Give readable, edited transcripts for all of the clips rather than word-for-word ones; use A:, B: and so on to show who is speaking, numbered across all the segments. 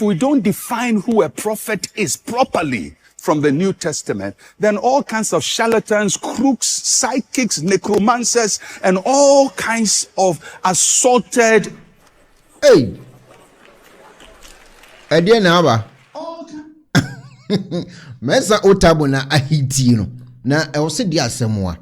A: we don't define who a prophet is properly from the New Testament, then all kinds of charlatans, crooks, psychics, necromancers, and all kinds of assorted.
B: Hey, Edia Naba. Mensah Otabil na ahiti no na e wo se dia asemwa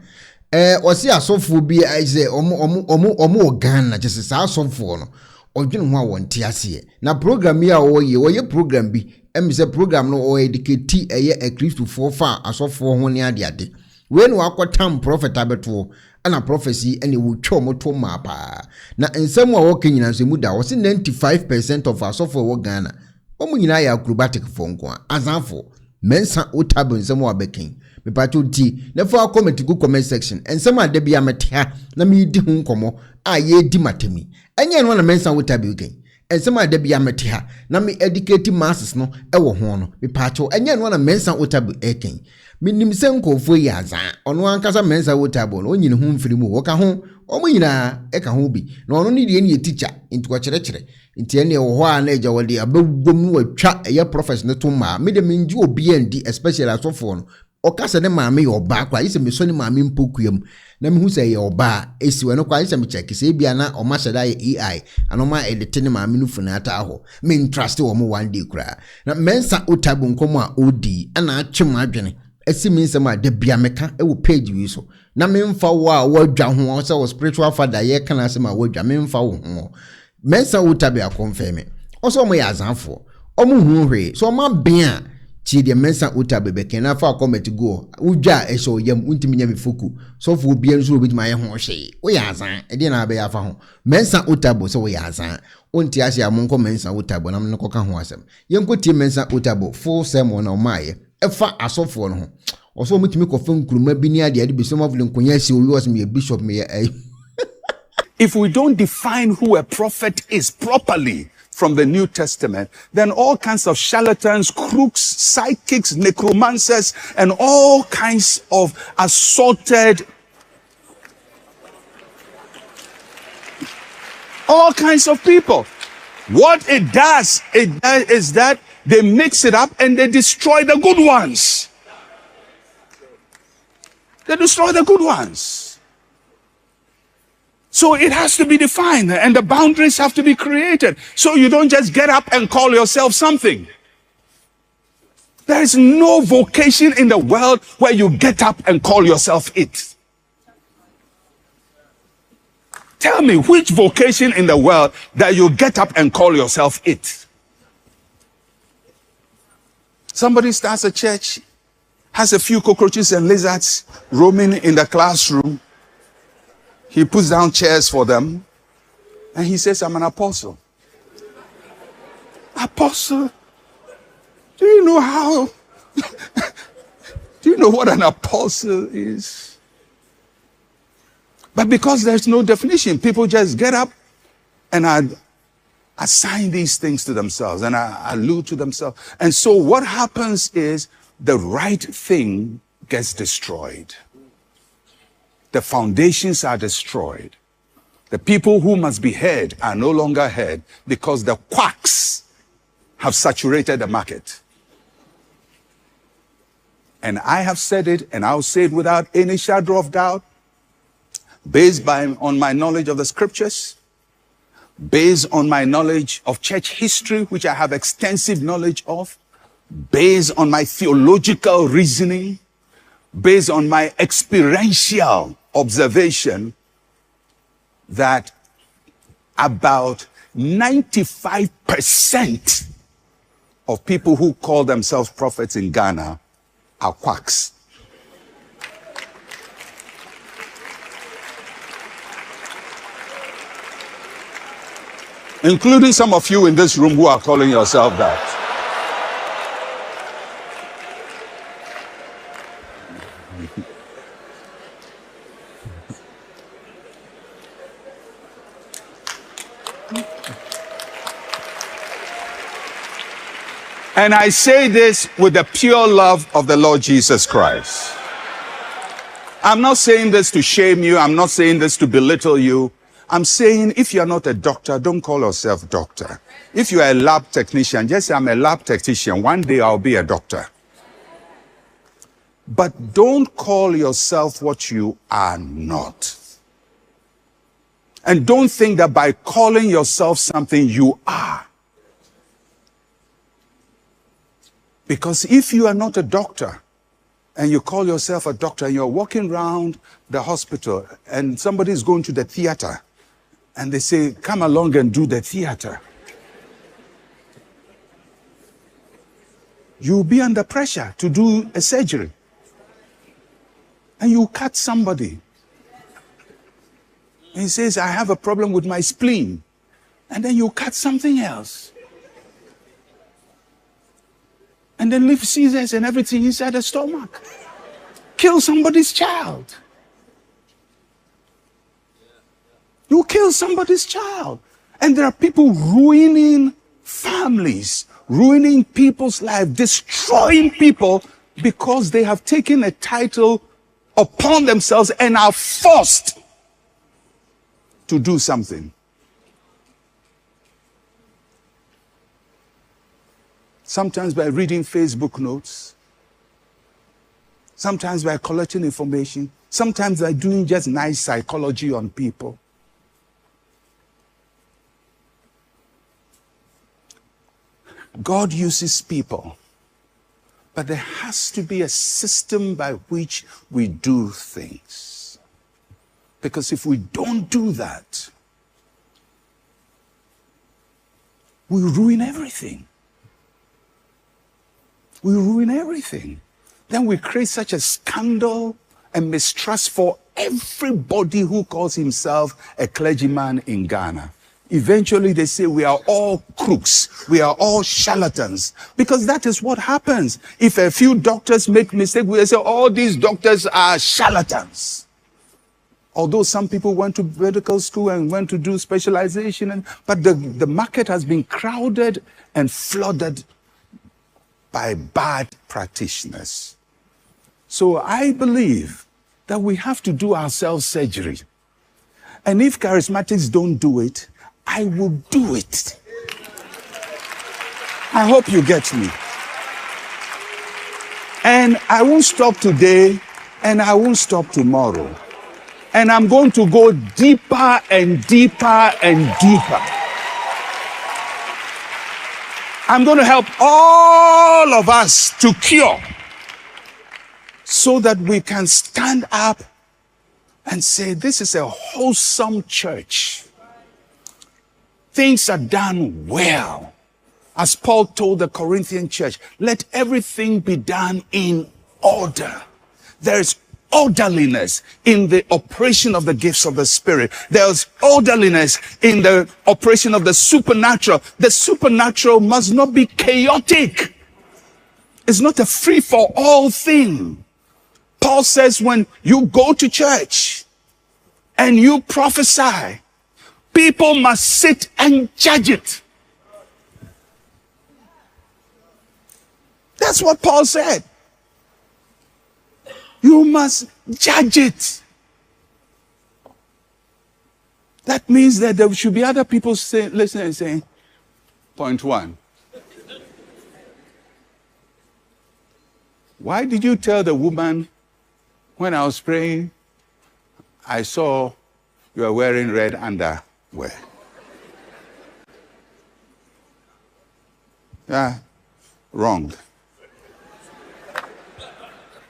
B: wo se asofo bi aize omo Ghana je se sa asofo no odwene ho a wonte ase na program ya wo ye program bi emise program no o educate eye a Christopher fa asofo ho ne ade we no akotam prophet abeto ana prophecy ene wo twa moto mapa na ensem a wo kenyina so mu da wo se 95% of asofo wo Ghana omo nyina ya acrobatic fo nko azanfo Mensah Otabil nsem wa beken me pato ti na for comment go comment section ensem ade bia metea na me di hu nkomo a ye di matemi enye no na Mensah Otabil ken ensem ade bia metea na me educate masses no ewo ho no me pato enye no na Mensah Otabil eken minim se nkofo yi azan ono ankasa Mensah Otabil no nyine hu mfiri mu wo ka ho omo nyina e ka ho bi na ono ne die ne teacher into ko kire nti ene wo ho a na eja wode abagwom no atwa eye prophet ne to ma me de menji obi andi especially asofo no o kasa ne maame ye oba kwa ise me so ne maame mpokuam na me hu se ye oba esiwe no kwa ise me check se bia na o ma sheda ye AI anoma edit ne maame no funa ata ho me trust wo mo one day kura na Mensah Otabil nkomo a odi ana atwem adwene esi me nsem a de bia meka e wo page wi so na me mfa wo a wadwa ho se wo spiritual father ye kana asem a wadwa me mfa wo ho Mensah Otabil a confirm also mo ya azanfo omo hu hwe so ma bia ti de Mensah Otabil be ken na fa comment go udwa e so yam untimi nya me foku so fo bia nso obi ma ye ho hwe wo ya azan e de na be ya fa ho Mensah Otabil so wo ya azan onti ase amonko Mensah Otabil na mnko ka ho asem yenko ti Mensah Otabil full sermon na o maaye e fa asofo no ho also mutimi ko fa nkuruma bi ni ade be so ma vule nkonya si o was me bishop me
A: If we don't define who a prophet is properly from the New Testament, then all kinds of charlatans, crooks, psychics, necromancers, and all kinds of assorted, all kinds of people. What it does is that they mix it up and they destroy the good ones. They destroy the good ones. So it has to be defined and the boundaries have to be created. So you don't just get up and call yourself something. There is no vocation in the world where you get up and call yourself it. Tell me which vocation in the world that you get up and call yourself it. Somebody starts a church, has a few cockroaches and lizards roaming in the classroom. He puts down chairs for them and he says, I'm an apostle. Apostle? Do you know how? Do you know what an apostle is? But because there's no definition, people just get up and assign these things to themselves and allude to themselves. And so what happens is the right thing gets destroyed. The foundations are destroyed. The people who must be heard are no longer heard because the quacks have saturated the market. And I have said it, and I'll say it without any shadow of doubt, based on my knowledge of the scriptures, based on my knowledge of church history, which I have extensive knowledge of, based on my theological reasoning, based on my experiential observation, that about 95% of people who call themselves prophets in Ghana are quacks. Including some of you in this room who are calling yourself that. And I say this with the pure love of the Lord Jesus Christ. I'm not saying this to shame you. I'm not saying this to belittle you. I'm saying if you're not a doctor, don't call yourself doctor. If you're a lab technician, just say I'm a lab technician. One day I'll be a doctor. But don't call yourself what you are not. And don't think that by calling yourself something you are. Because if you are not a doctor, and you call yourself a doctor, and you're walking around the hospital, and somebody's going to the theater, and they say, come along and do the theater. You'll be under pressure to do a surgery. And you cut somebody. And he says, I have a problem with my spleen. And then you cut something else. And then leave scissors and everything inside the stomach. Kill somebody's child. You kill somebody's child. And there are people ruining families, ruining people's lives, destroying people because they have taken a title upon themselves and are forced to do something. Sometimes by reading Facebook notes, sometimes by collecting information, sometimes by doing just nice psychology on people. God uses people, but there has to be a system by which we do things. Because if we don't do that, we ruin everything. We ruin everything. Then we create such a scandal and mistrust for everybody who calls himself a clergyman in Ghana. Eventually they say we are all crooks, we are all charlatans, because that is what happens. If a few doctors make mistakes, we say all these doctors are charlatans. Although some people went to medical school and went to do specialization, but the market has been crowded and flooded by bad practitioners. So I believe that we have to do ourselves surgery. And if charismatics don't do it, I will do it. I hope you get me. And I won't stop today, and I won't stop tomorrow. And I'm going to go deeper and deeper and deeper. I'm going to help all of us to cure so that we can stand up and say, this is a wholesome church. Things are done well. As Paul told the Corinthian church, let everything be done in order. There is orderliness in the operation of the gifts of the Spirit. There's orderliness in the operation of the supernatural. The supernatural must not be chaotic. It's not a free-for-all thing. Paul says when you go to church and you prophesy, people must sit and judge it. That's what Paul said. You must judge it. That means that there should be other people listening and saying, point one. Why did you tell the woman when I was praying, I saw you were wearing red underwear? Yeah, wrong.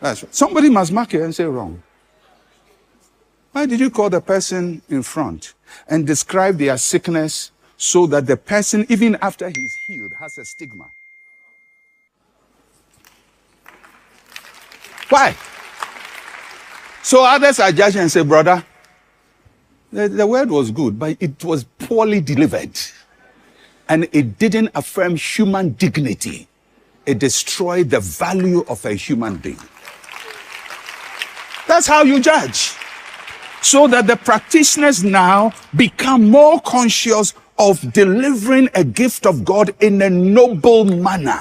A: That's right. Somebody must mark it and say wrong. Why did you call the person in front and describe their sickness so that the person, even after he's healed, has a stigma? Why? So others are judging and say, brother, the word was good, but it was poorly delivered. And it didn't affirm human dignity. It destroyed the value of a human being. That's how you judge. So that the practitioners now become more conscious of delivering a gift of God in a noble manner.